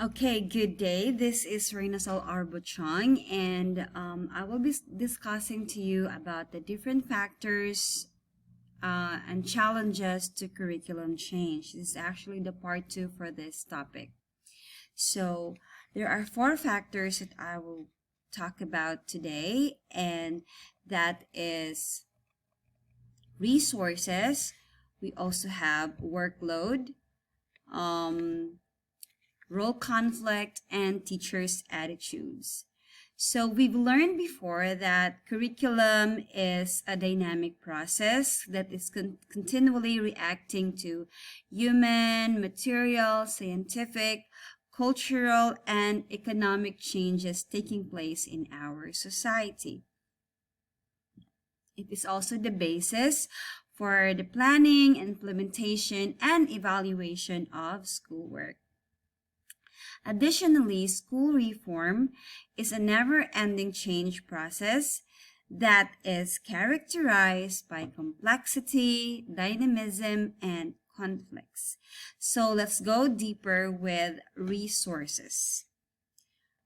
Okay, good day. This is Renasol Arbuchong, and I will be discussing to you about the different factors and challenges to curriculum change. This is actually the part two for this topic. So, there are four factors that I will talk about today, and that is resources. We also have workload, um, role conflict, and teachers' attitudes. So we've learned before that curriculum is a dynamic process that is continually reacting to human, material, scientific, cultural, and economic changes taking place in our society. It is also the basis for the planning, implementation, and evaluation of schoolwork. Additionally, school reform is a never-ending change process that is characterized by complexity, dynamism, and conflicts. So let's go deeper with resources.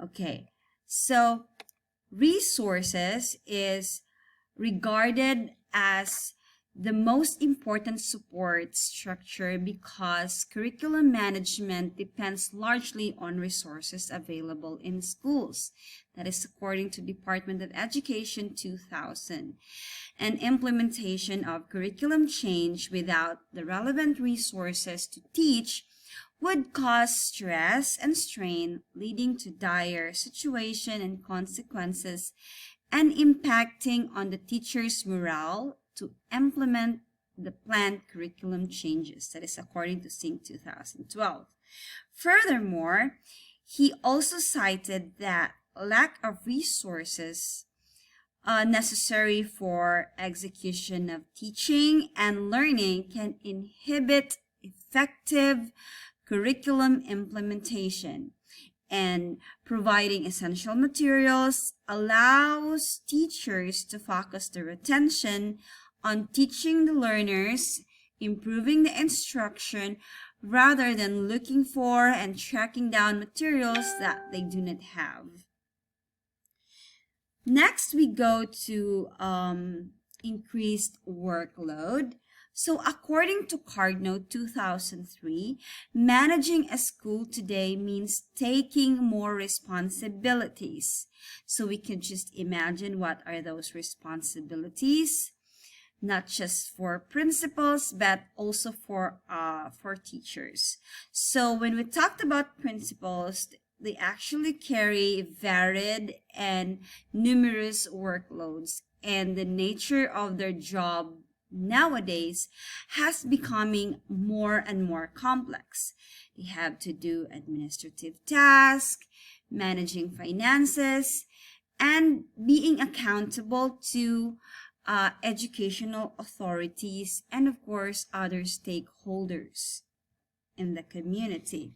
Okay, so resources is regarded as the most important support structure because curriculum management depends largely on resources available in schools. That is according to Department of Education 2000. And implementation of curriculum change without the relevant resources to teach would cause stress and strain, leading to dire situation and consequences and impacting on the teacher's morale to implement the planned curriculum changes. That is according to SYNC 2012. Furthermore, he also cited that lack of resources necessary for execution of teaching and learning can inhibit effective curriculum implementation, and providing essential materials allows teachers to focus their attention on teaching the learners, improving the instruction, rather than looking for and tracking down materials that they do not have. Next, we go to increased workload. So according to Cardnote 2003, managing a school today means taking more responsibilities. So we can just imagine what are those responsibilities, not just for principals, but also for teachers. So when we talked about principals, they actually carry varied and numerous workloads, and the nature of their job nowadays has becoming more and more complex. They have to do administrative tasks, managing finances, and being accountable to educational authorities and of course other stakeholders in the community.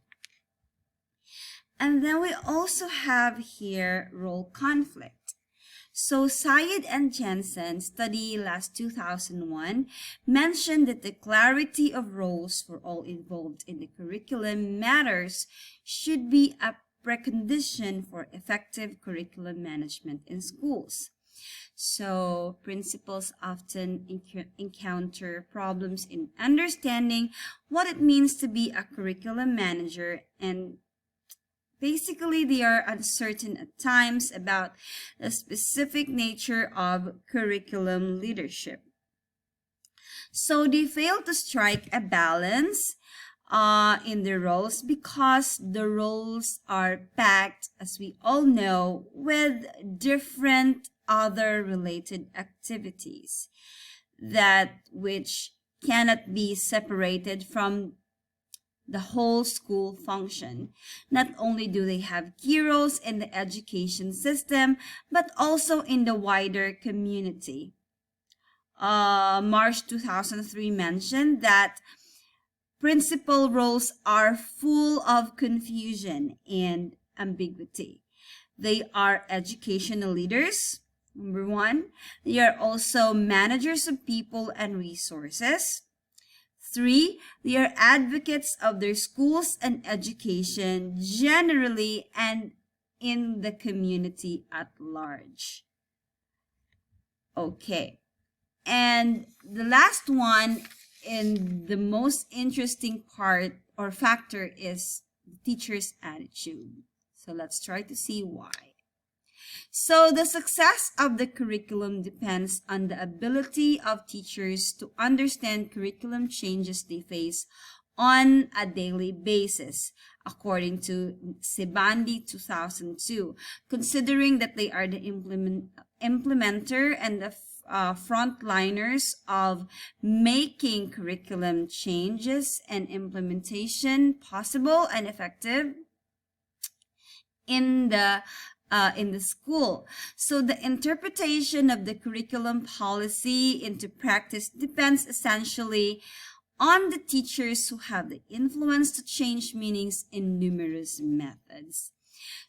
And then we also have here role conflict. So Syed and Jensen study last 2001 mentioned that the clarity of roles for all involved in the curriculum matters should be a precondition for effective curriculum management in schools. So principals often encounter problems in understanding what it means to be a curriculum manager, and basically, they are uncertain at times about the specific nature of curriculum leadership. So they fail to strike a balance in their roles because the roles are packed, as we all know, with different other related activities that which cannot be separated from the whole school function. Not only do they have key roles in the education system, but also in the wider community. March 2003 mentioned that principal roles are full of confusion and ambiguity. They are educational leaders, number one. They are also managers of people and resources. 3, they are advocates of their schools and education generally and in the community at large. Okay. And the last one, and the most interesting part or factor, is the teacher's attitude. So let's try to see why. So the success of the curriculum depends on the ability of teachers to understand curriculum changes they face on a daily basis, according to Sebandi 2002, considering that they are the implementer and the frontliners of making curriculum changes and implementation possible and effective in the school. So the interpretation of the curriculum policy into practice depends essentially on the teachers who have the influence to change meanings in numerous methods.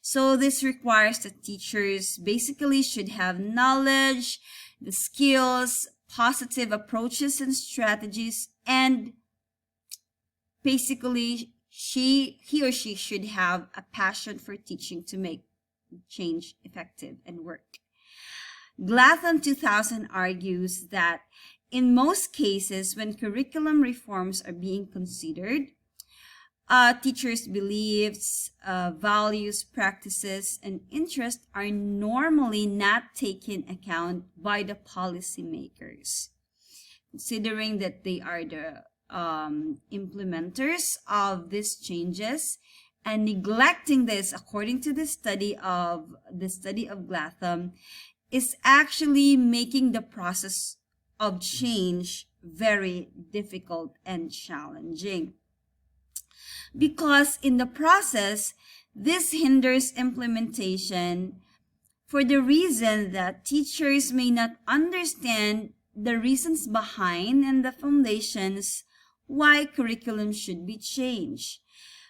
So this requires that teachers basically should have knowledge, the skills, positive approaches and strategies, and basically he or she should have a passion for teaching to make change effective and work. Glatham 2000 argues that in most cases, when curriculum reforms are being considered, teachers' beliefs, values, practices, and interests are normally not taken account by the policymakers, considering that they are the implementers of these changes, and neglecting this, according to the study of Glatham, is actually making the process of change very difficult and challenging. Because in the process, this hinders implementation for the reason that teachers may not understand the reasons behind and the foundations why curriculum should be changed.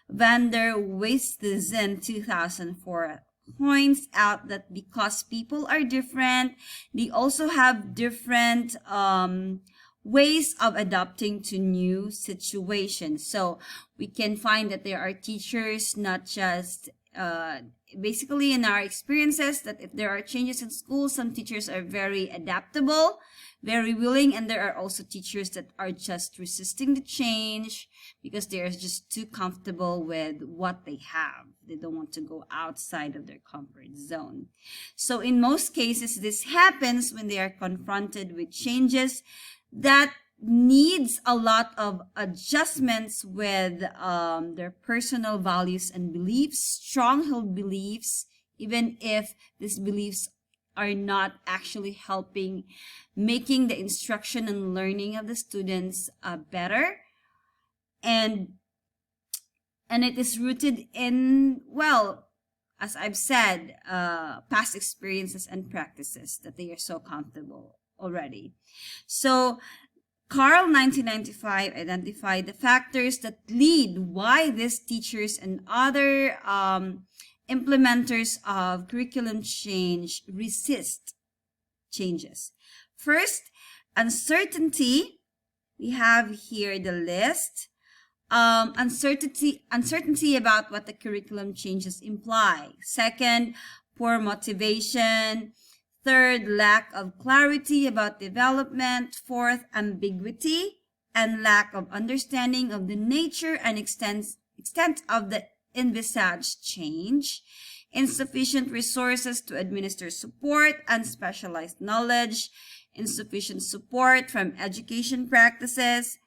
Van der Westhuizen 2004 points out that because people are different, they also have different ways of adapting to new situations. So we can find that there are teachers, not just basically in our experiences, that if there are changes in school, some teachers are very adaptable, very willing, and there are also teachers that are just resisting the change because they are just too comfortable with what they have. They don't want to go outside of their comfort zone. So in most cases, this happens when they are confronted with changes that needs a lot of adjustments with their personal values and beliefs, stronghold beliefs, even if these beliefs are not actually helping making the instruction and learning of the students better. And it is rooted in, well, as I've said, past experiences and practices that they are so comfortable already. So Carl 1995 identified the factors that lead why these teachers and other implementers of curriculum change resist changes. First, uncertainty. We have here the list. Uncertainty about what the curriculum changes imply. Second, poor motivation. Third, lack of clarity about development. Fourth, ambiguity and lack of understanding of the nature and extent of the envisaged change. Insufficient resources to administer support and specialized knowledge. Insufficient support from education practices.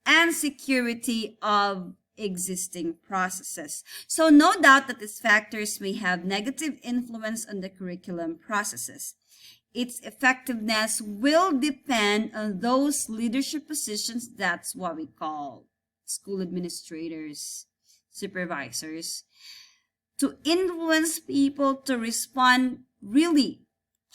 And security of existing processes. So no doubt that these factors may have negative influence on the curriculum processes. Its effectiveness will depend on those leadership positions, that's what we call school administrators, supervisors, to influence people to respond really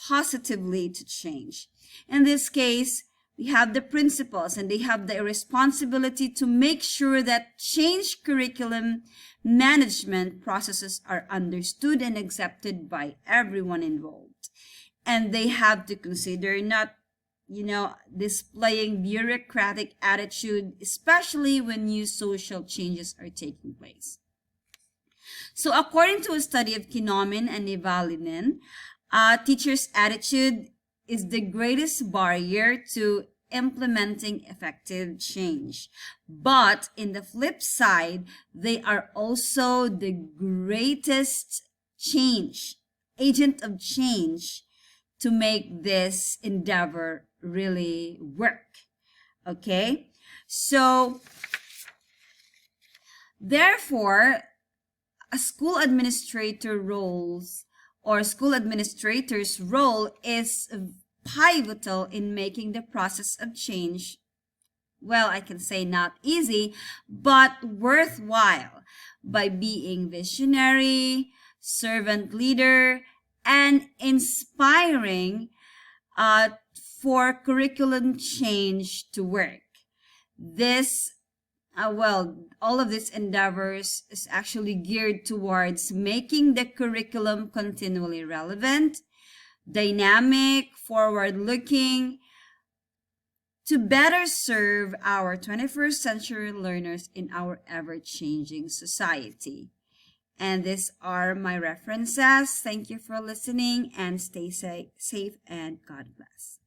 positively to change. In this case, we have the principals, and they have the responsibility to make sure that change curriculum management processes are understood and accepted by everyone involved. And they have to consider not displaying bureaucratic attitude, especially when new social changes are taking place. So according to a study of Kinomin and Nivalinen, teachers' attitude is the greatest barrier to implementing effective change. But in the flip side, they are also the greatest agent of change to make this endeavor really work. Okay? So, therefore, a school administrator's role is pivotal in making the process of change, well, I can say not easy, but worthwhile, by being visionary, servant leader, and inspiring for curriculum change to work. All of these endeavors is actually geared towards making the curriculum continually relevant, dynamic, forward-looking, to better serve our 21st century learners in our ever-changing society. And these are my references. Thank you for listening, and stay safe and God bless.